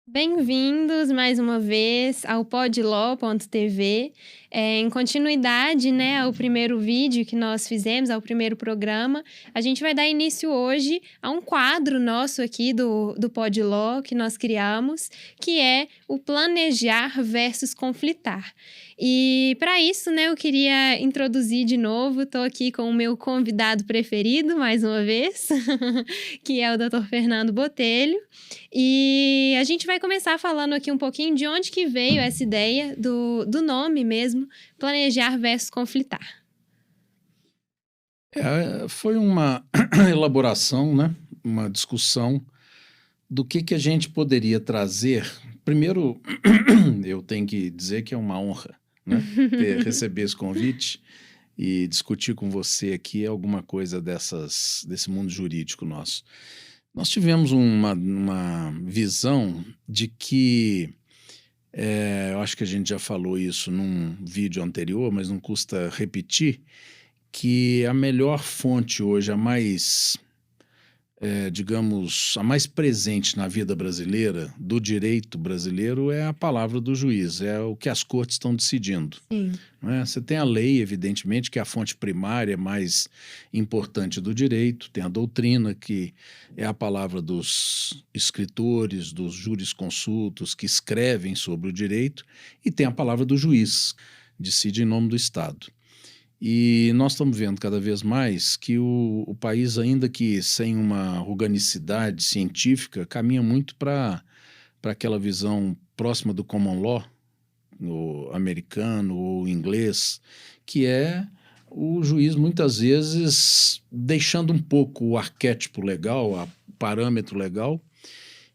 Bem-vindos mais uma vez ao podlaw.tv. Em continuidade, né, ao primeiro vídeo que nós fizemos, ao primeiro programa, a gente vai dar início hoje a um quadro nosso aqui do Podlaw que nós criamos, que é o planejar versus conflitar. E para isso, né, eu queria introduzir de novo, estou aqui com o meu convidado preferido, mais uma vez, que é o Dr. Fernando Botelho. E a gente vai começar falando aqui um pouquinho de onde que veio essa ideia do nome mesmo, planejar versus conflitar. Foi uma elaboração, né? Uma discussão do que a gente poderia trazer. Primeiro, eu tenho que dizer que é uma honra, né? Receber esse convite e discutir com você aqui alguma coisa desse mundo jurídico nosso. Nós tivemos uma visão de que, eu acho que a gente já falou isso num vídeo anterior, mas não custa repetir, que a melhor fonte hoje, a mais, digamos, a mais presente na vida brasileira, do direito brasileiro, é a palavra do juiz, é o que as cortes estão decidindo. Sim. Não é? Você tem a lei, evidentemente, que é a fonte primária mais importante do direito, tem a doutrina, que é a palavra dos escritores, dos jurisconsultos que escrevem sobre o direito, e tem a palavra do juiz, decide em nome do Estado. E nós estamos vendo cada vez mais que o país, ainda que sem uma organicidade científica, caminha muito para aquela visão próxima do common law, o americano ou inglês, que é o juiz muitas vezes deixando um pouco o arquétipo legal, o parâmetro legal,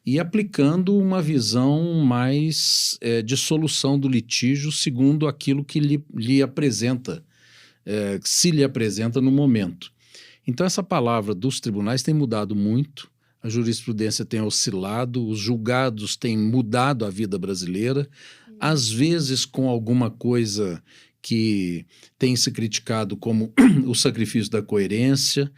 e aplicando uma visão mais de solução do litígio segundo aquilo que lhe apresenta, se lhe apresenta no momento. Então essa palavra dos tribunais tem mudado muito, a jurisprudência tem oscilado, os julgados têm mudado a vida brasileira, às vezes com alguma coisa que tem se criticado como o sacrifício da coerência,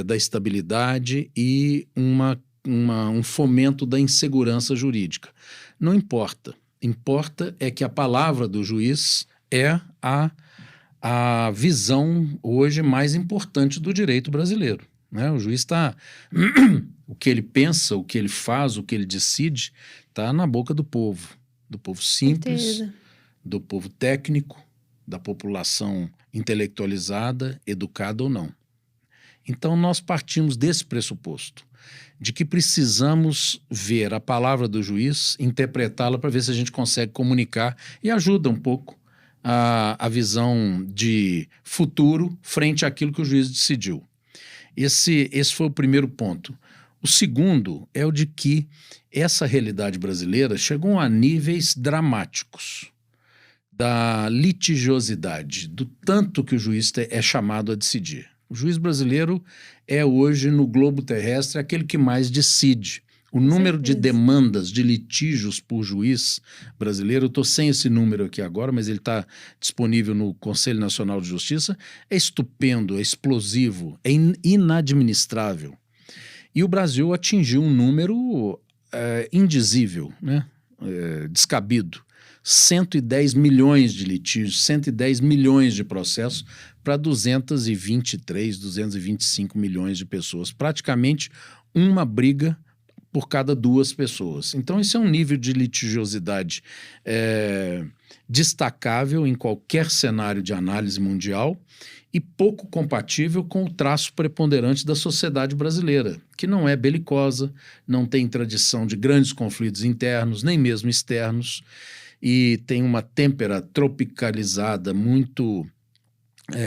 da estabilidade e um fomento da insegurança jurídica. Não importa. Importa é que a palavra do juiz é a visão hoje mais importante do direito brasileiro, né? O juiz está... o que ele pensa, o que ele faz, o que ele decide, está na boca do povo simples, Certeza. do povo técnico, da população intelectualizada, educada ou não. Então nós partimos desse pressuposto, de que precisamos ver a palavra do juiz, interpretá-la para ver se a gente consegue comunicar e ajuda um pouco a visão de futuro frente àquilo que o juiz decidiu. Esse foi o primeiro ponto. O segundo é o de que essa realidade brasileira chegou a níveis dramáticos da litigiosidade, do tanto que o juiz é chamado a decidir. O juiz brasileiro é hoje, no globo terrestre, aquele que mais decide. O número de demandas, de litígios por juiz brasileiro, eu estou sem esse número aqui agora, mas ele está disponível no Conselho Nacional de Justiça, é estupendo, é explosivo, é inadministrável. E o Brasil atingiu um número indizível, né? Descabido. 110 milhões de litígios, 110 milhões de processos para 223, 225 milhões de pessoas. Praticamente uma briga por cada duas pessoas. Então, esse é um nível de litigiosidade destacável em qualquer cenário de análise mundial e pouco compatível com o traço preponderante da sociedade brasileira, que não é belicosa, não tem tradição de grandes conflitos internos, nem mesmo externos, e tem uma têmpera tropicalizada muito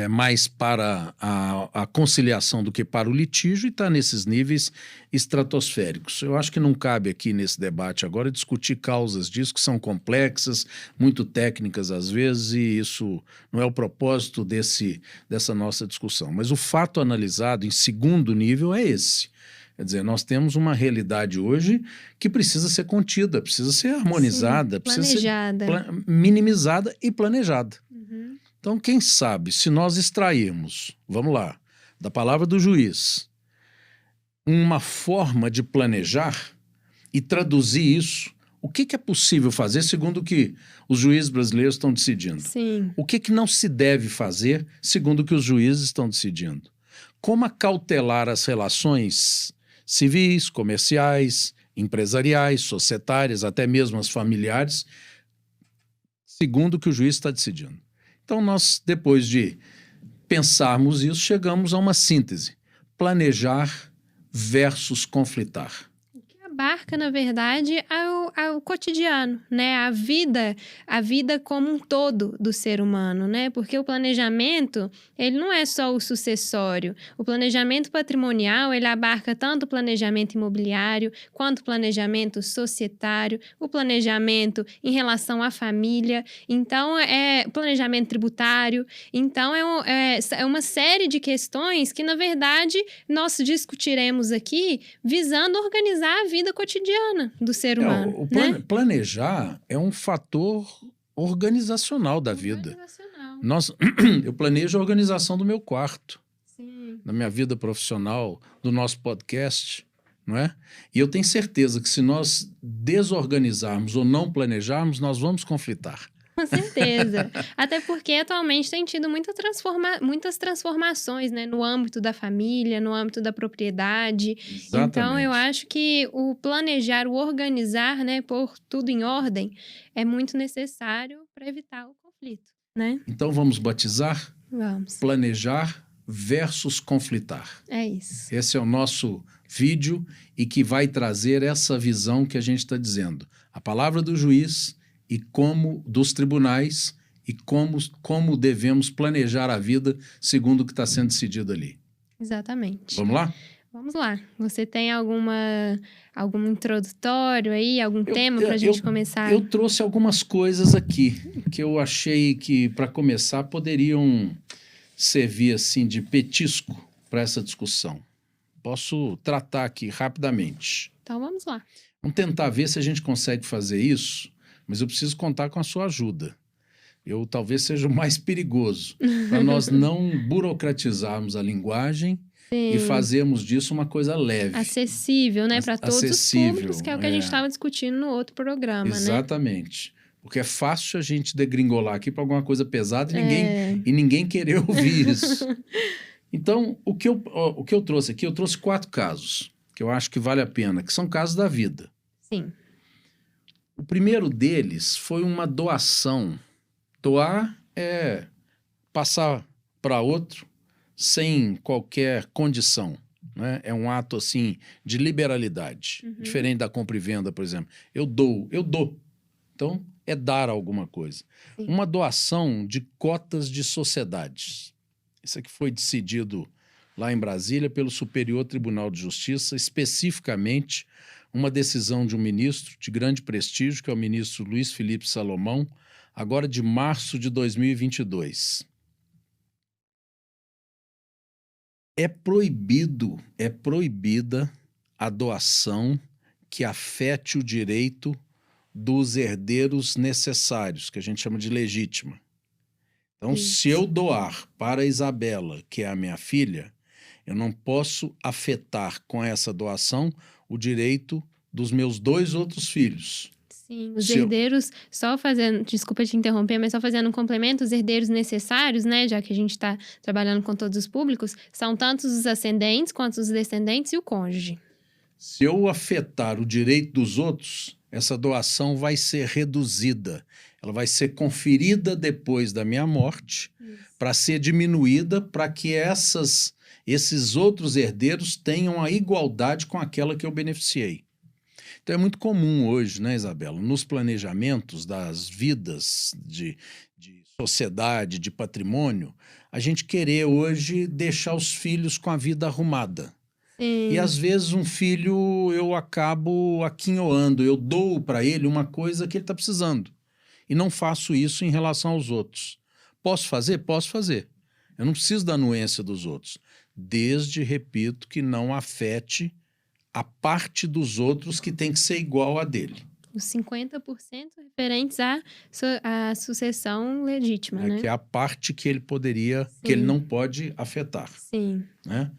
mais para a conciliação do que para o litígio, e está nesses níveis estratosféricos. Eu acho que não cabe aqui nesse debate agora discutir causas disso, que são complexas, muito técnicas às vezes, e isso não é o propósito dessa nossa discussão. Mas o fato analisado em segundo nível é esse. Quer dizer, nós temos uma realidade hoje que precisa ser contida, precisa ser harmonizada, precisa ser minimizada e planejada. Uhum. Então, quem sabe, se nós extrairmos, vamos lá, da palavra do juiz, uma forma de planejar, e traduzir isso, o que é possível fazer segundo o que os juízes brasileiros estão decidindo? Sim. O que não se deve fazer segundo o que os juízes estão decidindo? Como acautelar as relações civis, comerciais, empresariais, societárias, até mesmo as familiares, segundo o que o juiz está decidindo. Então, nós, depois de pensarmos isso, chegamos a uma síntese. Planejar versus conflitar. Abarca, na verdade, ao cotidiano, né? A vida como um todo do ser humano, né? Porque o planejamento, ele não é só o sucessório. O planejamento patrimonial, ele abarca tanto o planejamento imobiliário, quanto o planejamento societário, o planejamento em relação à família, então, planejamento tributário. Então, é uma série de questões que, na verdade, nós discutiremos aqui visando organizar a vida cotidiana do ser humano. Né? Planejar é um fator organizacional da vida. Eu planejo a organização do meu quarto, Sim. da minha vida profissional, do nosso podcast, não é? E eu tenho certeza que se nós desorganizarmos ou não planejarmos, nós vamos conflitar. Com certeza. Até porque atualmente tem tido muitas transformações, né? No âmbito da família, no âmbito da propriedade. Exatamente. Então, eu acho que o planejar, o organizar, né? Pôr tudo em ordem é muito necessário para evitar o conflito, né? Então, vamos batizar? Vamos. Planejar versus conflitar. É isso. Esse é o nosso vídeo e que vai trazer essa visão que a gente está dizendo. A palavra do juiz e como dos tribunais e como devemos planejar a vida segundo o que está sendo decidido ali. Exatamente. Vamos lá? Vamos lá. Você tem algum introdutório aí, algum tema para a gente começar? Eu trouxe algumas coisas aqui que eu achei que, para começar, poderiam servir assim de petisco para essa discussão. Posso tratar aqui rapidamente. Então, vamos lá. Vamos tentar ver se a gente consegue fazer isso, mas eu preciso contar com a sua ajuda. Eu talvez seja o mais perigoso, para nós não burocratizarmos a linguagem. Sim. E fazermos disso uma coisa leve. Acessível, né? Para todos os públicos, que é o que a gente estava discutindo no outro programa, Exatamente. Né? Porque é fácil a gente degringolar aqui para alguma coisa pesada e ninguém querer ouvir isso. Então, o que eu trouxe aqui, eu trouxe 4 casos, que eu acho que vale a pena, que são casos da vida. Sim. O primeiro deles foi uma doação. Doar é passar para outro sem qualquer condição, né? É um ato, assim, de liberalidade. Uhum. Diferente da compra e venda, por exemplo. Eu dou. Então, é dar alguma coisa. Sim. Uma doação de cotas de sociedades. Isso aqui foi decidido lá em Brasília pelo Superior Tribunal de Justiça, especificamente uma decisão de um ministro de grande prestígio, que é o ministro Luiz Felipe Salomão, agora de março de 2022. É proibida a doação que afete o direito dos herdeiros necessários, que a gente chama de legítima. Então, se eu doar para a Isabela, que é a minha filha, eu não posso afetar com essa doação o direito dos meus 2 outros filhos. Sim, os herdeiros, só fazendo, desculpa te interromper, mas só fazendo um complemento, os herdeiros necessários, né, já que a gente está trabalhando com todos os públicos, são tanto os ascendentes quanto os descendentes e o cônjuge. Se eu afetar o direito dos outros, essa doação vai ser reduzida. Ela vai ser conferida depois da minha morte para ser diminuída para que esses outros herdeiros tenham a igualdade com aquela que eu beneficiei. Então é muito comum hoje, né, Isabela, nos planejamentos das vidas de sociedade, de patrimônio, a gente querer hoje deixar os filhos com a vida arrumada. Sim. E às vezes um filho eu acabo aquinhoando, eu dou para ele uma coisa que ele está precisando. E não faço isso em relação aos outros. Posso fazer? Posso fazer. Eu não preciso da anuência dos outros. Desde, repito, que não afete a parte dos outros que tem que ser igual a dele. Os 50% referentes à sucessão legítima, né? Que é a parte que ele poderia, Sim. que ele não pode afetar. Sim. Né?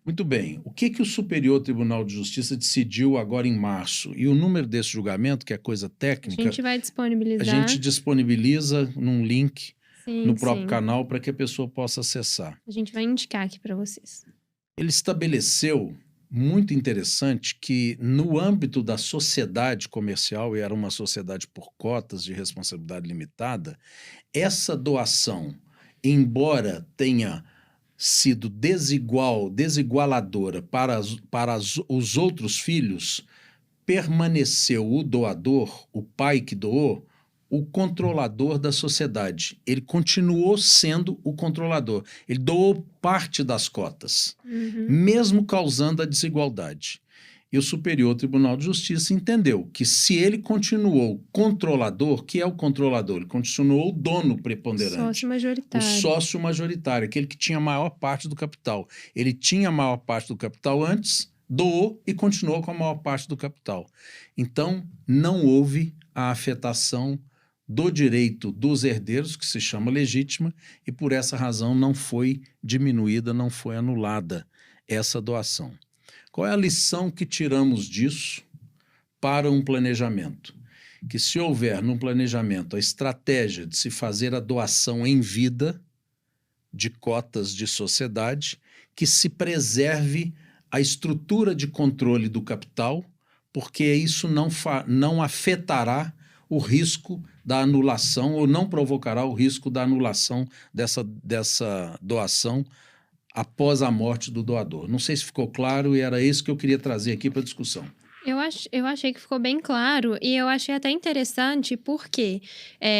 Muito bem. O que que o Superior Tribunal de Justiça decidiu agora em março? E o número desse julgamento, que é coisa A técnica, gente vai a gente disponibilizar. disponibiliza num link Sim, no próprio sim. canal para que a pessoa possa acessar. A gente vai indicar aqui para vocês. Ele estabeleceu, muito interessante, que no âmbito da sociedade comercial, e era uma sociedade por cotas de responsabilidade limitada, essa doação, embora tenha sido desigualadora para os outros filhos, permaneceu o doador, o pai que doou, o controlador da sociedade. Ele continuou sendo o controlador. Ele doou parte das cotas, mesmo causando a desigualdade. E o Superior Tribunal de Justiça entendeu que se ele continuou controlador, que é o controlador? Ele continuou o dono preponderante. Sócio majoritário. O sócio majoritário, aquele que tinha a maior parte do capital. Ele tinha a maior parte do capital antes, doou e continuou com a maior parte do capital. Então, não houve a afetação do direito dos herdeiros, que se chama legítima, e por essa razão não foi diminuída, não foi anulada essa doação. Qual é a lição que tiramos disso para um planejamento? Que se houver no planejamento a estratégia de se fazer a doação em vida de cotas de sociedade, que se preserve a estrutura de controle do capital, porque isso não afetará o risco da anulação ou não provocará o risco da anulação dessa doação após a morte do doador. Não sei se ficou claro e era isso que eu queria trazer aqui para a discussão. Eu achei que ficou bem claro e eu achei até interessante porque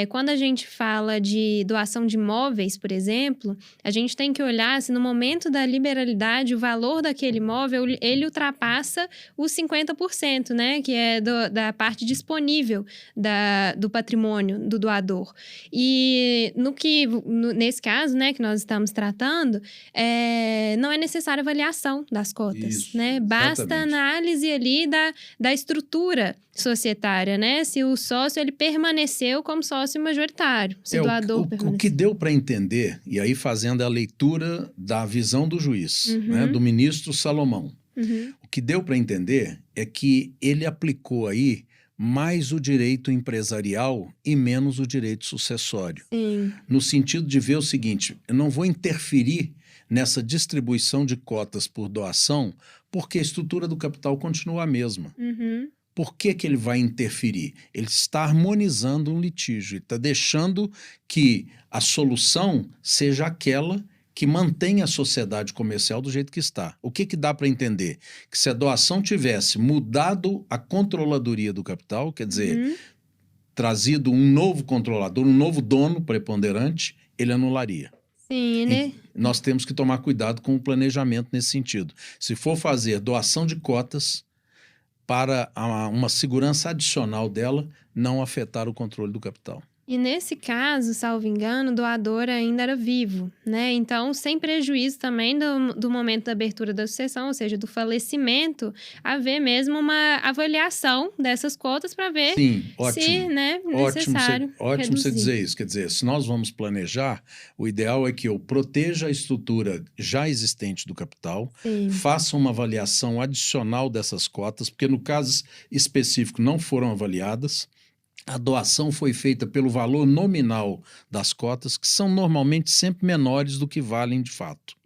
quando a gente fala de doação de imóveis, por exemplo, a gente tem que olhar se no momento da liberalidade o valor daquele imóvel ele ultrapassa os 50%, né? Que é da parte disponível do patrimônio do doador. E nesse caso, né, que nós estamos tratando, não é necessária avaliação das cotas, Isso, né? Basta exatamente. análise ali da estrutura societária, né? Se o sócio ele permaneceu como sócio majoritário, se o doador o que permaneceu. deu para entender, e aí fazendo a leitura da visão do juiz, né, do ministro Salomão, o que deu para entender é que ele aplicou aí mais o direito empresarial e menos o direito sucessório. Sim. No sentido de ver o seguinte, eu não vou interferir nessa distribuição de cotas por doação, porque a estrutura do capital continua a mesma. Por que ele vai interferir? Ele está harmonizando um litígio, ele está deixando que a solução seja aquela que mantém a sociedade comercial do jeito que está. O que dá para entender? Que se a doação tivesse mudado a controladoria do capital, quer dizer, trazido um novo controlador, um novo dono preponderante, ele anularia. Sim, né? Nós temos que tomar cuidado com o planejamento nesse sentido. Se for fazer doação de cotas para uma segurança adicional dela, não afetar o controle do capital. E nesse caso, salvo engano, o doador ainda era vivo, né? Então, sem prejuízo também do momento da abertura da sucessão, ou seja, do falecimento, haver mesmo uma avaliação dessas cotas para ver se, né, necessário Ótimo você reduzir. dizer isso. Quer dizer, se nós vamos planejar, o ideal é que eu proteja a estrutura já existente do capital, faça uma avaliação adicional dessas cotas, porque no caso específico não foram avaliadas. A doação foi feita pelo valor nominal das cotas, que são normalmente sempre menores do que valem de fato.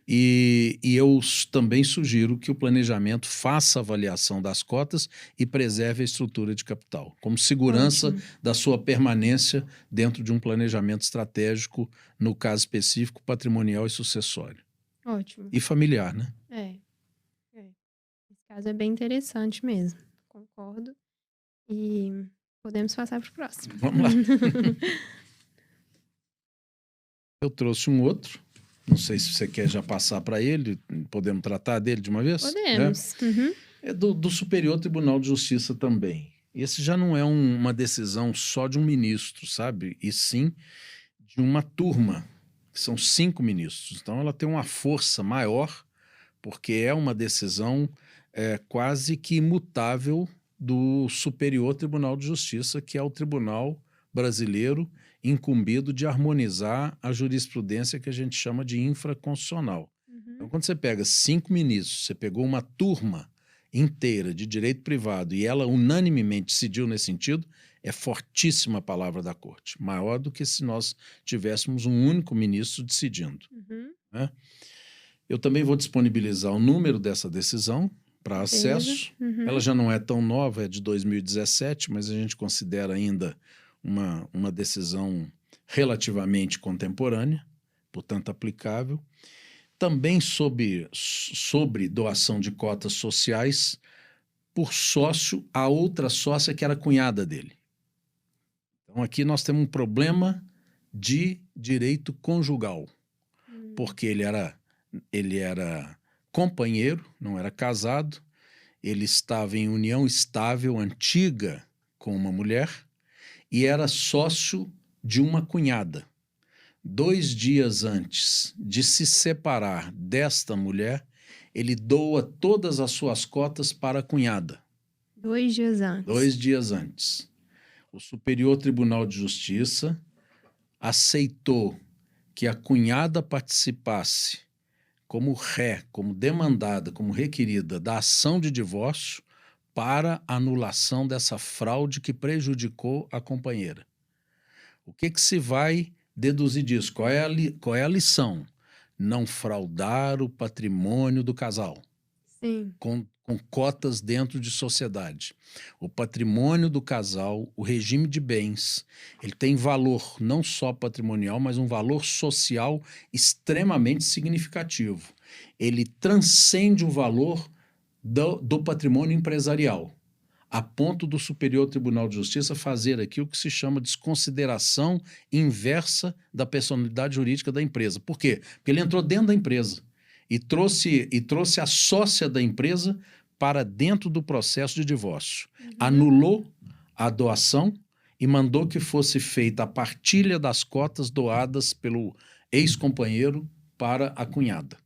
E eu também sugiro que o planejamento faça a avaliação das cotas e preserve a estrutura de capital, como segurança da sua permanência dentro de um planejamento estratégico, no caso específico, patrimonial e sucessório. Ótimo. E familiar, né? Esse caso é bem interessante mesmo. Concordo. E podemos passar para o próximo. Vamos lá. Eu trouxe um outro. Não sei se você quer já passar para ele. Podemos tratar dele de uma vez? Podemos. É do Superior Tribunal de Justiça também. Esse já não é uma decisão só de um ministro, sabe? E sim de uma turma, que são 5 ministros. Então ela tem uma força maior, porque é uma decisão quase que imutável do Superior Tribunal de Justiça, que é o tribunal brasileiro incumbido de harmonizar a jurisprudência que a gente chama de infraconstitucional. Então, quando você pega 5 ministros, você pegou uma turma inteira de direito privado e ela unanimemente decidiu nesse sentido, é fortíssima a palavra da corte, maior do que se nós tivéssemos um único ministro decidindo. Né? Eu também vou disponibilizar o número dessa decisão para acesso. Ela já não é tão nova, é de 2017, mas a gente considera ainda uma decisão relativamente contemporânea, portanto aplicável. Também sobre doação de cotas sociais por sócio a outra sócia que era cunhada dele. Então aqui nós temos um problema de direito conjugal, porque ele era companheiro, não era casado, ele estava em união estável, antiga, com uma mulher, e era sócio de uma cunhada. 2 dias antes de se separar desta mulher, ele doa todas as suas cotas para a cunhada. 2 dias antes. 2 dias antes. O Superior Tribunal de Justiça aceitou que a cunhada participasse como ré, como demandada, como requerida da ação de divórcio para anulação dessa fraude que prejudicou a companheira. O que se vai deduzir disso? Qual é a lição? Não fraudar o patrimônio do casal. Sim. Com cotas dentro de sociedade. O patrimônio do casal, o regime de bens, ele tem valor não só patrimonial, mas um valor social extremamente significativo. Ele transcende o valor do patrimônio empresarial, a ponto do Superior Tribunal de Justiça fazer aqui o que se chama desconsideração inversa da personalidade jurídica da empresa. Por quê? Porque ele entrou dentro da empresa e trouxe a sócia da empresa para dentro do processo de divórcio. Anulou a doação e mandou que fosse feita a partilha das cotas doadas pelo ex-companheiro para a cunhada.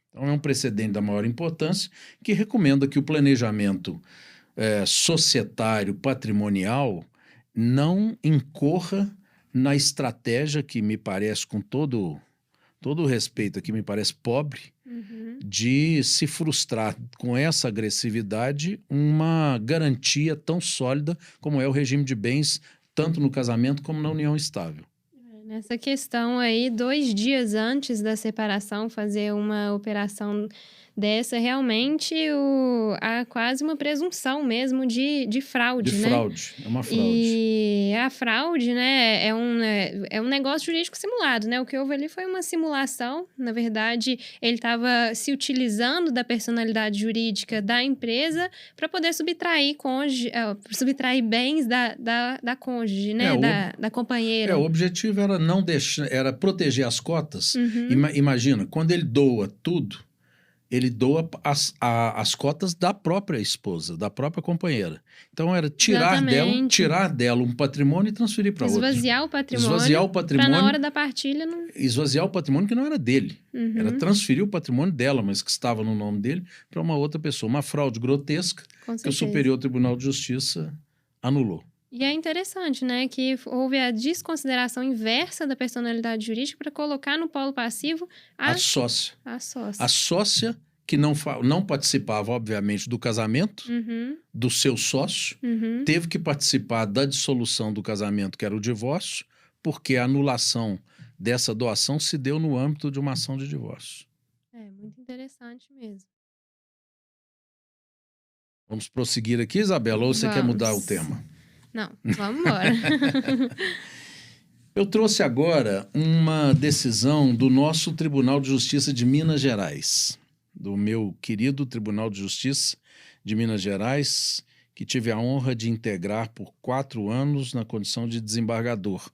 Então é um precedente da maior importância que recomenda que o planejamento societário, patrimonial, não incorra na estratégia que me parece, com todo o respeito aqui, me parece pobre, de se frustrar com essa agressividade uma garantia tão sólida como é o regime de bens, tanto no casamento como na união estável. Nessa questão aí, 2 dias antes da separação, fazer uma operação dessa, realmente há quase uma presunção mesmo de fraude, De né? fraude, é uma fraude. E a fraude, né, é um negócio jurídico simulado, né? O que houve ali foi uma simulação. Na verdade, ele estava se utilizando da personalidade jurídica da empresa para poder subtrair bens da cônjuge, né? Da companheira. O objetivo era era proteger as cotas. Imagina, quando ele doa tudo, ele doa as cotas da própria esposa, da própria companheira. Então era tirar dela um patrimônio e transferir para outra. Esvaziar o patrimônio. Para na hora da partilha não... Esvaziar o patrimônio que não era dele. Era transferir o patrimônio dela, mas que estava no nome dele, para uma outra pessoa. Uma fraude grotesca que o Superior Tribunal de Justiça anulou. E é interessante, né, que houve a desconsideração inversa da personalidade jurídica para colocar no polo passivo a sócia. A sócia que não participava, obviamente, do casamento do seu sócio, teve que participar da dissolução do casamento, que era o divórcio, porque a anulação dessa doação se deu no âmbito de uma ação de divórcio. É muito interessante mesmo. Vamos prosseguir aqui, Isabela, ou você quer mudar o tema? Não, vamos embora. Eu trouxe agora uma decisão do nosso Tribunal de Justiça de Minas Gerais, do meu querido Tribunal de Justiça de Minas Gerais, que tive a honra de integrar por 4 anos na condição de desembargador.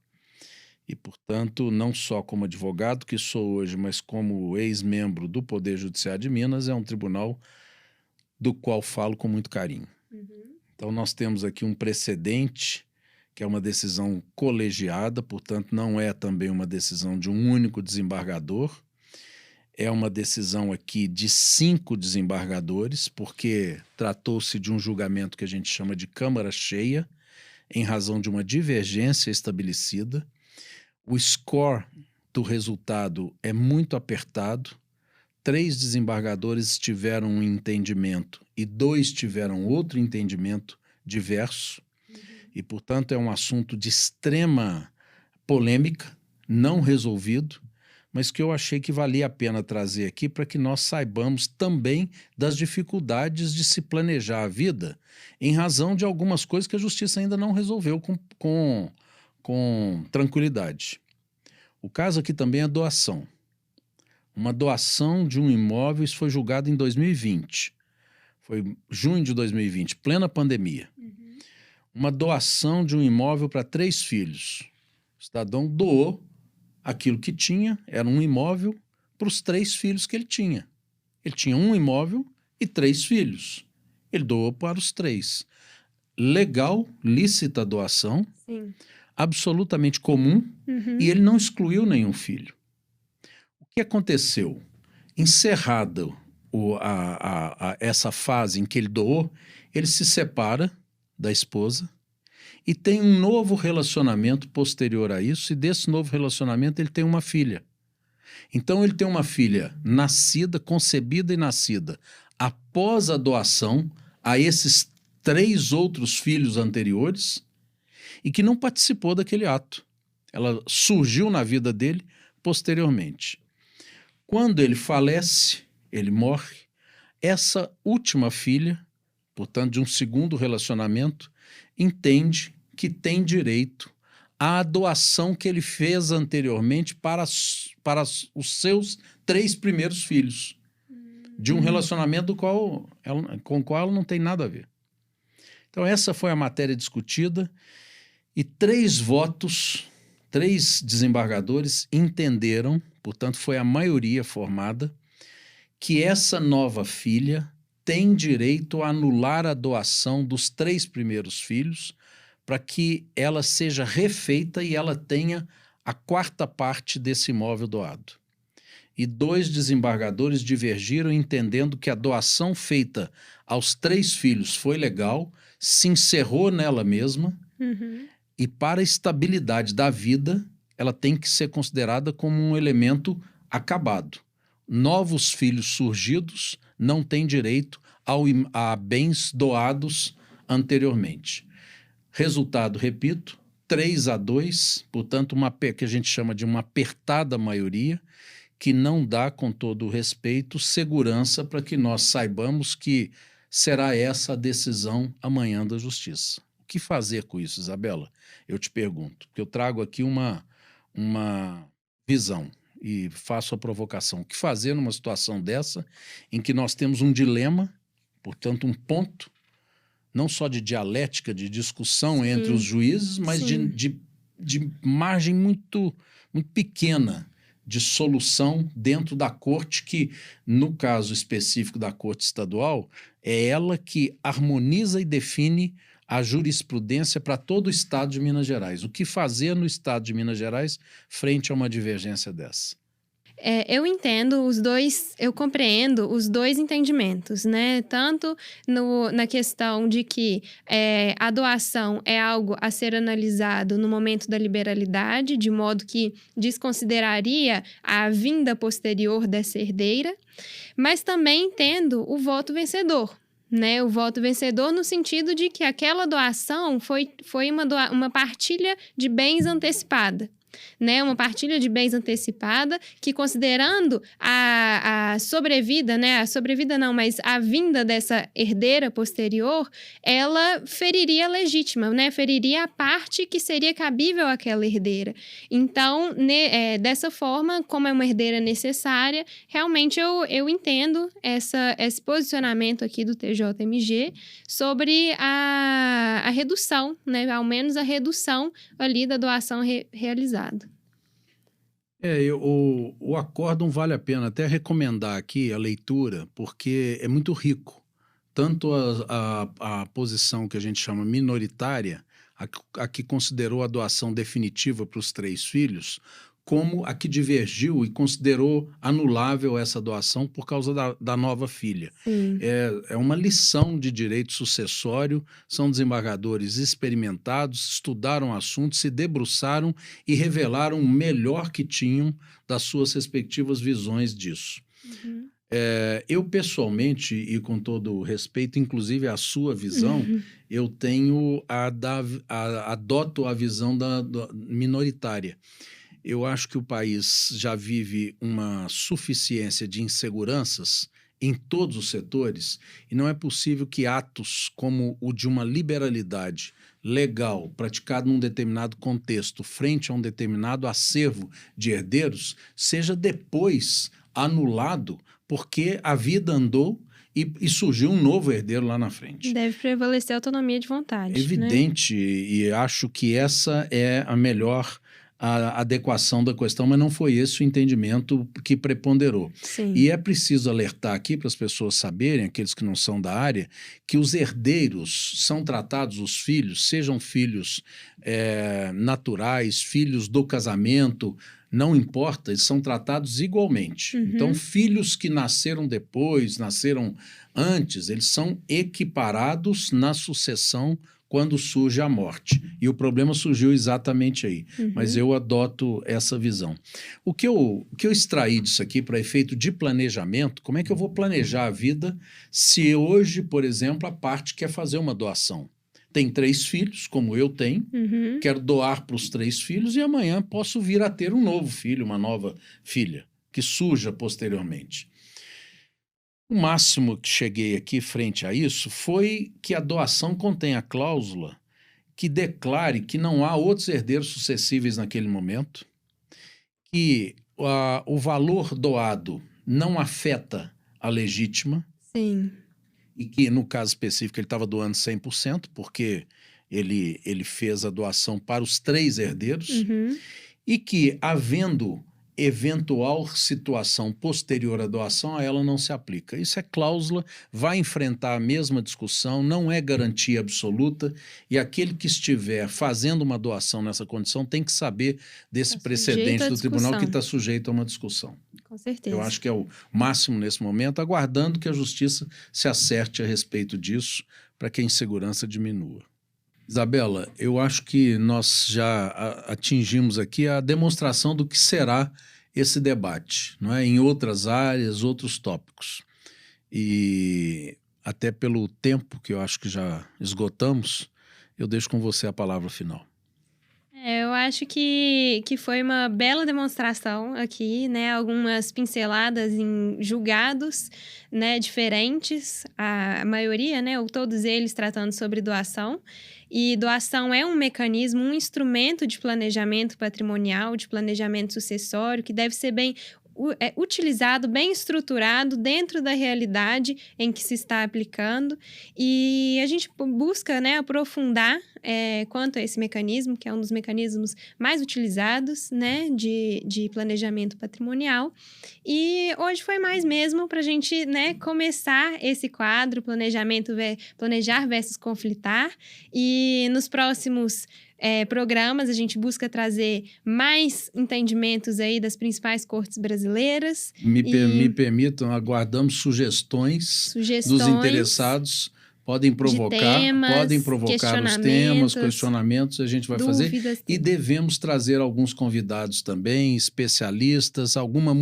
E, portanto, não só como advogado que sou hoje, mas como ex-membro do Poder Judiciário de Minas, é um tribunal do qual falo com muito carinho. Então, nós temos aqui um precedente, que é uma decisão colegiada, portanto, não é também uma decisão de um único desembargador. É uma decisão aqui de 5 desembargadores, porque tratou-se de um julgamento que a gente chama de câmara cheia, em razão de uma divergência estabelecida. O score do resultado é muito apertado, 3 desembargadores tiveram um entendimento e 2 tiveram outro entendimento diverso, e, portanto, é um assunto de extrema polêmica, não resolvido, mas que eu achei que valia a pena trazer aqui para que nós saibamos também das dificuldades de se planejar a vida em razão de algumas coisas que a justiça ainda não resolveu com tranquilidade. O caso aqui também é doação. Uma doação de um imóvel, isso foi julgado em 2020. Foi junho de 2020, plena pandemia. Uma doação de um imóvel para 3 filhos. O cidadão doou aquilo que tinha, era um imóvel, para os 3 filhos que ele tinha. Ele tinha um imóvel e 3 filhos. Ele doou para os 3. Legal, lícita a doação, Sim. absolutamente comum, e ele não excluiu nenhum filho. O que aconteceu? Encerrada essa fase em que ele doou, ele se separa da esposa e tem um novo relacionamento posterior a isso, e desse novo relacionamento ele tem uma filha. Então ele tem uma filha nascida, concebida e nascida após a doação a esses 3 outros filhos anteriores e que não participou daquele ato. Ela surgiu na vida dele posteriormente. Quando ele falece, ele morre, essa última filha, portanto de um segundo relacionamento, entende que tem direito à doação que ele fez anteriormente para os seus 3 primeiros filhos, de um relacionamento com o qual ela não tem nada a ver. Então essa foi a matéria discutida e 3 votos, 3 desembargadores entenderam, portanto foi a maioria formada, que essa nova filha tem direito a anular a doação dos 3 primeiros filhos para que ela seja refeita e ela tenha a 4ª parte desse imóvel doado. E 2 desembargadores divergiram entendendo que a doação feita aos 3 filhos foi legal, se encerrou nela mesma e para a estabilidade da vida ela tem que ser considerada como um elemento acabado. Novos filhos surgidos não têm direito a bens doados anteriormente. Resultado, repito, 3-2, portanto, que a gente chama de uma apertada maioria, que não dá, com todo o respeito, segurança para que nós saibamos que será essa a decisão amanhã da Justiça. O que fazer com isso, Isabela? Eu te pergunto, porque eu trago aqui uma visão e faço a provocação. O que fazer numa situação dessa, em que nós temos um dilema, portanto, um ponto, não só de dialética, de discussão entre os juízes, mas de margem muito, muito pequena de solução dentro da corte, que, no caso específico da Corte Estadual, é ela que harmoniza e define a jurisprudência para todo o Estado de Minas Gerais. O que fazer no Estado de Minas Gerais frente a uma divergência dessa? Eu entendo eu compreendo os 2 entendimentos, né? Tanto na questão de que a doação é algo a ser analisado no momento da liberalidade, de modo que desconsideraria a vinda posterior dessa herdeira, mas também entendo o voto vencedor. Né, o voto vencedor no sentido de que aquela doação foi uma partilha de bens antecipada. Né, uma partilha de bens antecipada que, considerando a sobrevida, né, mas a vinda dessa herdeira posterior, ela feriria a legítima, né, feriria a parte que seria cabível àquela herdeira. Então, dessa forma, como é uma herdeira necessária, realmente eu entendo esse posicionamento aqui do TJMG sobre a redução, né, ao menos a redução ali da doação realizada. O acórdão vale a pena até recomendar aqui a leitura, porque é muito rico. Tanto a posição que a gente chama minoritária, a que considerou a doação definitiva para os 3 filhos, como a que divergiu e considerou anulável essa doação por causa da nova filha. É uma lição de direito sucessório, são desembargadores experimentados, estudaram o assunto, se debruçaram e revelaram o melhor que tinham das suas respectivas visões disso. Eu, pessoalmente, e com todo o respeito, inclusive a sua visão, eu tenho adoto a visão da minoritária. Eu acho que o país já vive uma suficiência de inseguranças em todos os setores e não é possível que atos como o de uma liberalidade legal praticado num determinado contexto frente a um determinado acervo de herdeiros seja depois anulado porque a vida andou e surgiu um novo herdeiro lá na frente. Deve prevalecer a autonomia de vontade, Evidente, né? e acho que essa é a melhor adequação da questão, mas não foi esse o entendimento que preponderou. Sim. E é preciso alertar aqui para as pessoas saberem, aqueles que não são da área, que os herdeiros são tratados, os filhos, sejam filhos naturais, filhos do casamento, não importa, eles são tratados igualmente. Então, filhos que nasceram depois, nasceram antes, eles são equiparados na sucessão quando surge a morte. E o problema surgiu exatamente aí. Mas eu adoto essa visão. O que eu extraí disso aqui para efeito de planejamento, como é que eu vou planejar a vida se hoje, por exemplo, a parte quer fazer uma doação? Tem 3 filhos, como eu tenho, quero doar para os 3 filhos e amanhã posso vir a ter um novo filho, uma nova filha, que surja posteriormente. O máximo que cheguei aqui frente a isso foi que a doação contém a cláusula que declare que não há outros herdeiros sucessíveis naquele momento, que o valor doado não afeta a legítima. Sim. E que, no caso específico, ele estava doando 100%, porque ele fez a doação para os 3 herdeiros, e que, havendo eventual situação posterior à doação, a ela não se aplica. Isso é cláusula, vai enfrentar a mesma discussão, não é garantia absoluta, e aquele que estiver fazendo uma doação nessa condição tem que saber desse precedente do tribunal que está sujeito a uma discussão. Com certeza. Eu acho que é o máximo nesse momento, aguardando que a justiça se acerte a respeito disso para que a insegurança diminua. Isabela, eu acho que nós já atingimos aqui a demonstração do que será esse debate, não é? Em outras áreas, outros tópicos. E até pelo tempo que eu acho que já esgotamos, eu deixo com você a palavra final. Eu acho que foi uma bela demonstração aqui, né? Algumas pinceladas em julgados, né, diferentes, a maioria, né, ou todos eles tratando sobre doação. E doação é um mecanismo, um instrumento de planejamento patrimonial, de planejamento sucessório, que deve ser bem utilizado, bem estruturado dentro da realidade em que se está aplicando. E a gente busca, né, aprofundar quanto a esse mecanismo, que é um dos mecanismos mais utilizados, né, de planejamento patrimonial. E hoje foi mais mesmo para a gente, né, começar esse quadro, planejar versus conflitar. E nos próximos programas, a gente busca trazer mais entendimentos aí das principais cortes brasileiras. Me permitam, aguardamos sugestões dos interessados. Podem provocar os temas, questionamentos, a gente vai fazer. E devemos trazer alguns convidados também, especialistas, alguma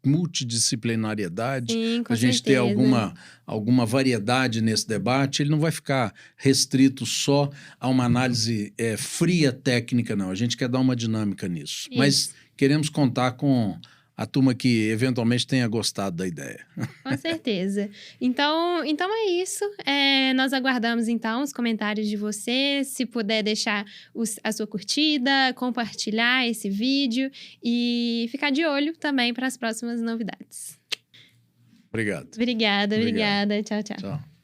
multidisciplinariedade, para a gente ter alguma variedade nesse debate. Ele não vai ficar restrito só a uma análise fria técnica, não. A gente quer dar uma dinâmica nisso. Isso. Mas queremos contar com a turma que eventualmente tenha gostado da ideia. Com certeza. Então é isso. Nós aguardamos, então, os comentários de você. Se puder deixar a sua curtida, compartilhar esse vídeo e ficar de olho também para as próximas novidades. Obrigado. Obrigada. Tchau. Tchau.